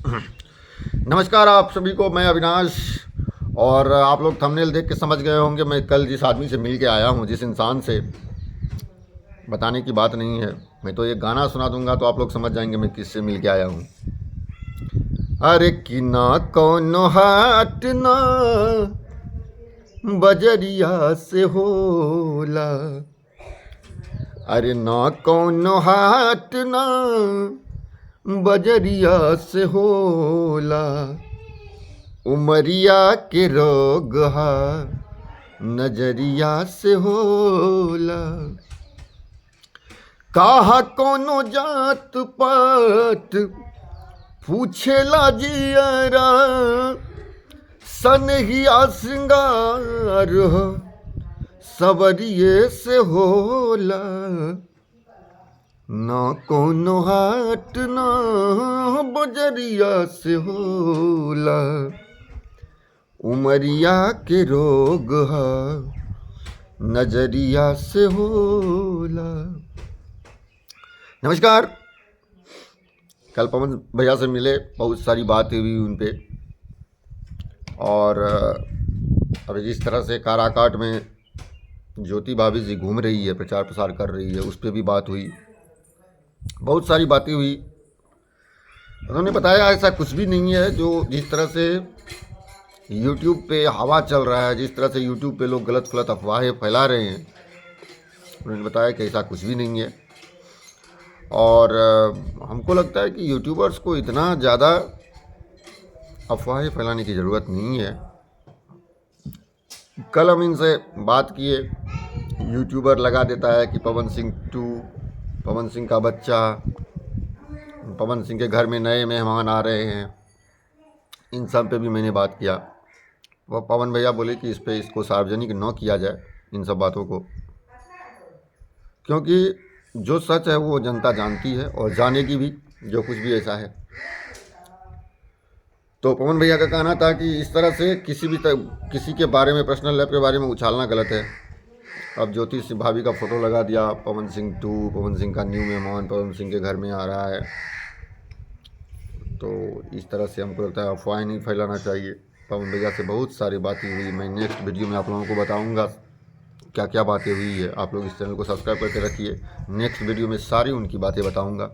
नमस्कार आप सभी को, मैं अविनाश। और आप लोग थंबनेल देख के समझ गए होंगे मैं कल जिस आदमी से मिल के आया हूँ, जिस इंसान से, बताने की बात नहीं है। मैं तो एक गाना सुना दूंगा तो आप लोग समझ जाएंगे मैं किससे मिल के आया हूँ। अरे कि ना कौनो हाट ना बजरिया से होला, अरे ना कौनो हाट ना बजरिया से होला, उमरिया के रोग हा नजरिया से होला। काहा कोनो जात पात पूछेला जियरा, सनहिया सिंगार सवरिये से होला। ना कोनो हाट ना बजरिया से होला, उमरिया के रोग हा नजरिया से होला। नमस्कार। कल पवन भैया से मिले, बहुत सारी बातें हुई उन पे। और अभी जिस तरह से काराकाट में ज्योति भाभी जी घूम रही है, प्रचार प्रसार कर रही है, उस पर भी बात हुई। बहुत सारी बातें हुई। उन्होंने बताया ऐसा कुछ भी नहीं है। जो जिस तरह से YouTube पे हवा चल रहा है, जिस तरह से YouTube पे लोग गलत फलत अफवाहें फैला रहे हैं, उन्होंने बताया कि ऐसा कुछ भी नहीं है। और हमको लगता है कि यूट्यूबर्स को इतना ज़्यादा अफवाहें फैलाने की ज़रूरत नहीं है। कल हम इनसे बात किए। यूट्यूबर लगा देता है कि पवन सिंह 2, पवन सिंह का बच्चा, पवन सिंह के घर में नए मेहमान आ रहे हैं। इन सब पे भी मैंने बात किया। वह पवन भैया बोले कि इसको सार्वजनिक न किया जाए, इन सब बातों को, क्योंकि जो सच है वो जनता जानती है और जानेगी भी, जो कुछ भी ऐसा है। तो पवन भैया का कहना था कि इस तरह से किसी के बारे में, पर्सनल लाइफ के बारे में उछालना गलत है। अब ज्योति सिंह भाभी का फ़ोटो लगा दिया, पवन सिंह 2, पवन सिंह का न्यू मेहमान पवन सिंह के घर में आ रहा है। तो इस तरह से हमको लगता है अफवाहें नहीं फैलाना चाहिए। पवन भैया से बहुत सारी बातें हुई। मैं नेक्स्ट वीडियो में आप लोगों को बताऊँगा क्या क्या बातें हुई है। आप लोग इस चैनल को सब्सक्राइब करके रखिए। नेक्स्ट वीडियो में सारी उनकी बातें बताऊंगा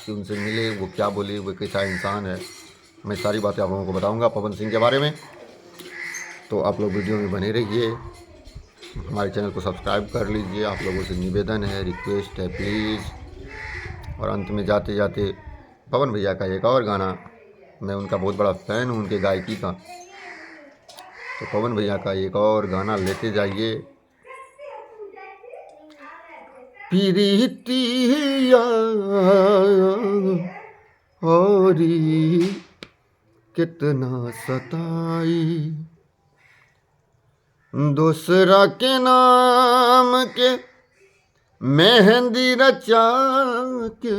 कि उनसे मिले, वो क्या बोले, वो कैसा इंसान है। मैं सारी बातें आप लोगों को बताऊंगा पवन सिंह के बारे में। तो आप लोग वीडियो में बने रहिए, हमारे चैनल को सब्सक्राइब कर लीजिए। आप लोगों से निवेदन है, रिक्वेस्ट है, प्लीज़। और अंत में जाते जाते पवन भैया का एक और गाना, मैं उनका बहुत बड़ा फ़ैन हूँ, उनके गायकी का। तो पवन भैया का एक और गाना लेते जाइए। प्रीतिया औरी कितना सताई, दूसरा के नाम के मेहंदी रचा के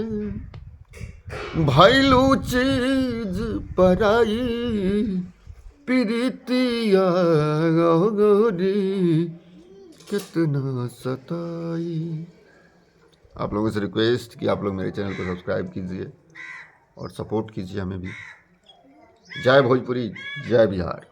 भैलू चीज पराई। प्रीतिया औरी कितना सताई। आप लोगों से रिक्वेस्ट कि आप लोग मेरे चैनल को सब्सक्राइब कीजिए और सपोर्ट कीजिए हमें भी। जय भोजपुरी, जय बिहार।